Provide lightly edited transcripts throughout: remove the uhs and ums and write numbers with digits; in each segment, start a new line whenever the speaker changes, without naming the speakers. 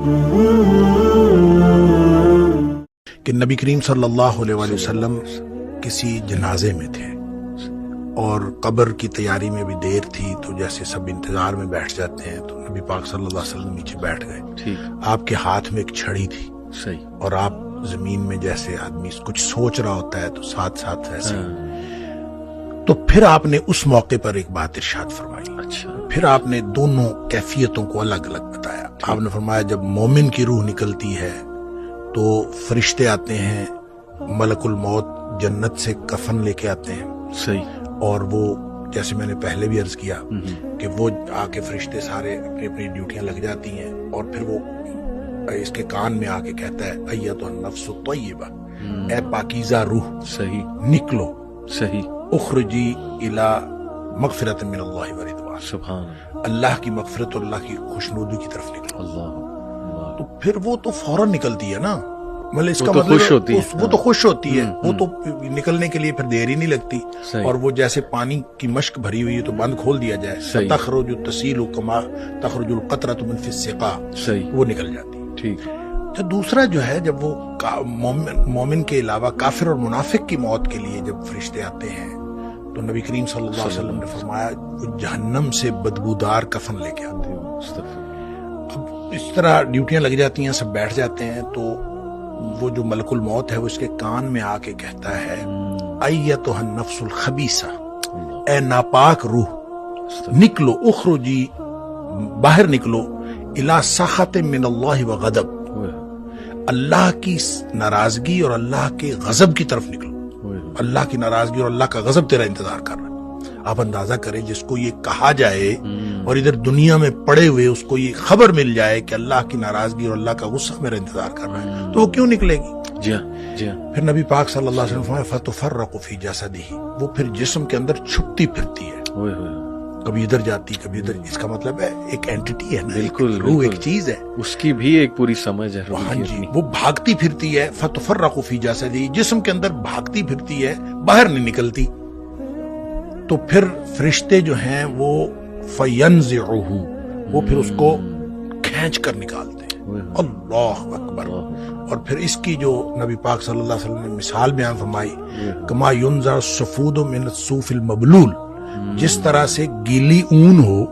کہ نبی کریم صلی اللہ علیہ وسلم کسی جنازے میں تھے اور قبر کی تیاری میں بھی دیر تھی، تو جیسے سب انتظار میں بیٹھ جاتے ہیں تو نبی پاک صلی اللہ علیہ وسلم نیچے بیٹھ گئے. آپ کے ہاتھ میں ایک چھڑی تھی اور آپ زمین میں جیسے آدمی کچھ سوچ رہا ہوتا ہے تو ساتھ ساتھ ایسے تو پھر آپ نے اس موقع پر ایک بات ارشاد فرمائی. پھر آپ نے دونوں کیفیتوں کو الگ الگ بتایا. آپ نے فرمایا جب مومن کی روح نکلتی ہے تو فرشتے آتے ہیں، ملک الموت جنت سے کفن لے کے آتے ہیں، اور وہ جیسے میں نے پہلے بھی عرض کیا کہ وہ آ کے فرشتے سارے اپنی اپنی ڈیوٹیاں لگ جاتی ہیں، اور پھر وہ اس کے کان میں آ کے کہتا ہے ایتھا النفس الطیبہ، اے پاکیزہ روح نکلو، اخرجی الی مغفرۃ من اللہ ورضوان، سبحان اللہ کی مغفرت اور اللہ کی خوشنودی کی طرف نکلو. تو پھر وہ تو فوراً نکلتی ہے نا، مطلب اس کا مطلب وہ تو خوش ہوتی ہے، وہ تو نکلنے کے لیے پھر دیر ہی نہیں لگتی. اور وہ جیسے پانی کی مشک بھری ہوئی ہے تو بند کھول دیا جائے، تخرج تسیل کما تخرج القطرۃ من فی السقا، وہ نکل جاتی. تو دوسرا جو ہے جب وہ مومن کے علاوہ کافر اور منافق کی موت کے لیے جب فرشتے آتے ہیں تو نبی کریم صلی اللہ علیہ وسلم نے فرمایا وہ جہنم سے بدبودار کفن لے کے آتے ہیں. اب اس طرح ڈیوٹیاں لگ جاتی ہیں، سب بیٹھ جاتے ہیں، تو وہ جو ملک الموت ہے وہ اس کے کان میں آ کے کہتا ہے ایتھا النفس الخبیثہ، اے ناپاک روح نکلو، اخرجی باہر نکلو، الی سخط من اللہ وغضب، اللہ کی ناراضگی اور اللہ کے غضب کی طرف نکلو. اللہ کی ناراضگی اور اللہ کا غضب تیرا انتظار کر رہا ہے. آپ اندازہ کریں جس کو یہ کہا جائے اور ادھر دنیا میں پڑے ہوئے اس کو یہ خبر مل جائے کہ اللہ کی ناراضگی اور اللہ کا غصہ میرا انتظار کر رہا ہے، تو وہ کیوں نکلے گی؟ پھر نبی پاک صلی اللہ علیہ وسلم فرمایا فتفرق فی جسدہ، وہ پھر جسم کے اندر چھپتی پھرتی ہے، کبھی ادھر جاتی کبھی ادھر. اس کا مطلب ہے ایک اینٹیٹی ہے نا، بالکل روح ایک چیز ہے، اس کی بھی ایک پوری سمجھ ہے. ہاں جی، وہ بھاگتی پھرتی ہے. فتفرق فی جسدہ، جسم کے اندر بھاگتی پھرتی ہے، باہر نہیں نکلتی. تو پھر فرشتے جو ہیں وہ فینزعہ، وہ پھر اس کو کھینچ کر نکالتے ہیں. اللہ اکبر. اور پھر اس کی جو نبی پاک صلی اللہ علیہ وسلم نے مثال بیان فرمائی، کما ینزع الصفود من الصوف المبلول، جس طرح سے گیلی اون ہو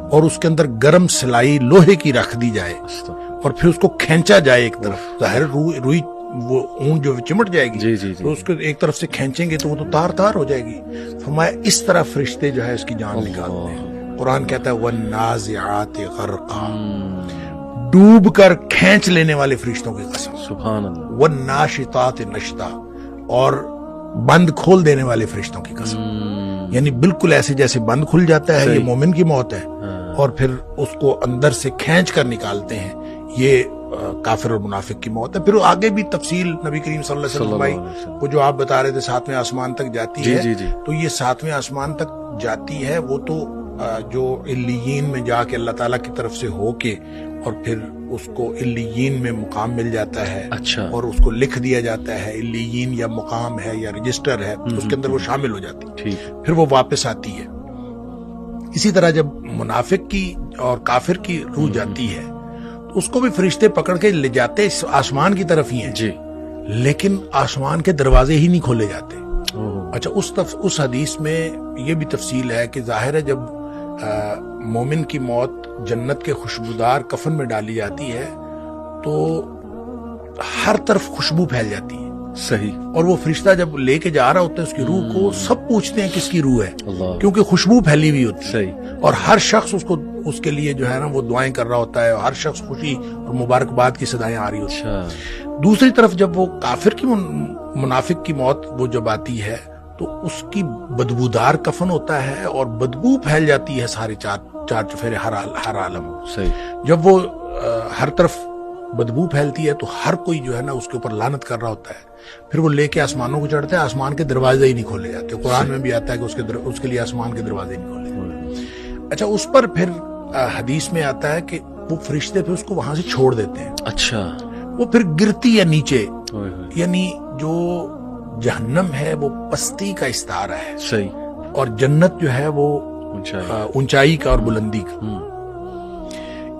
اور اس کے اندر گرم سلائی لوہے کی رکھ دی جائے اور پھر اس کو کھینچا جائے ایک طرف، ظاہر روئی وہ اون جو چمٹ جائے گی تو اس کو ایک طرف سے کھینچیں گے تو وہ تو تار تار ہو جائے گی. فرمایا اس طرح فرشتے جو ہے اس کی جان نکالتے ہیں. قرآن کہتا ہے وَالنَّازِعَاتِ غَرْقًا، ڈوب کر کھینچ لینے والے فرشتوں کی قسم، سبحان اللہ. وَالنَّاشِطَاتِ نَشْطًا، اور بند کھول دینے والے فرشتوں کی قسم. یعنی بالکل ایسے جیسے بند کھل جاتا ہے، یہ مومن کی موت ہے، اور پھر اس کو اندر سے کھینچ کر نکالتے ہیں، یہ کافر اور منافق کی موت ہے. پھر آگے بھی تفصیل نبی کریم صلی اللہ علیہ وسلم بھائی وہ جو آپ بتا رہے تھے 7ویں آسمان تک جاتی ہے، تو یہ 7ویں آسمان تک جاتی ہے، وہ تو جو علیین میں جا کے اللہ تعالیٰ کی طرف سے ہو کے اور پھر اس کو علیین میں مقام مل جاتا ہے، اور اس کو لکھ دیا جاتا ہے علیین یا مقام ہے یا رجسٹر ہے، اس کے اندر وہ شامل ہو جاتی ہے، پھر وہ واپس آتی ہے. اسی طرح جب منافق کی اور کافر کی روح جاتی ہے تو اس کو بھی فرشتے پکڑ کے لے جاتے آسمان کی طرف ہی ہیں، لیکن آسمان کے دروازے ہی نہیں کھولے جاتے. اچھا، اس حدیث میں یہ بھی تفصیل ہے کہ ظاہر ہے جب مومن کی موت جنت کے خوشبودار کفن میں ڈالی جاتی ہے تو ہر طرف خوشبو پھیل جاتی ہے. صحیح. اور وہ فرشتہ جب لے کے جا رہا ہوتا ہے اس کی روح کو، سب پوچھتے ہیں کس کی روح ہے، کیونکہ خوشبو پھیلی ہوئی ہوتی ہے، اور ہر شخص اس کے لیے جو ہے نا وہ دعائیں کر رہا ہوتا ہے، اور ہر شخص خوشی اور مبارکباد کی صدائیں آ رہی ہوتی ہیں. دوسری طرف جب وہ کافر کی منافق کی موت وہ جب آتی ہے تو اس کی بدبودار کفن ہوتا ہے اور بدبو پھیل جاتی ہے سارے چار چفیرے ہر عالم. جب وہ ہر طرف بدبو پھیلتی ہے تو ہر کوئی جو ہے نا اس کے اوپر لعنت کر رہا ہوتا ہے. پھر وہ لے کے آسمانوں کو چڑھتے ہیں، آسمان کے دروازے ہی نہیں کھولے جاتے. قرآن میں بھی آتا ہے کہ اس کے لیے آسمان کے دروازے نہیں کھولے جاتے. اچھا، اس پر پھر حدیث میں آتا ہے کہ وہ فرشتے پھر اس کو وہاں سے چھوڑ دیتے ہیں. اچھا، وہ پھر گرتی ہے نیچے، یعنی جو جہنم ہے وہ پستی کا استعارہ ہے. صحیح. اور جنت جو ہے وہ اونچائی کا اور بلندی کا.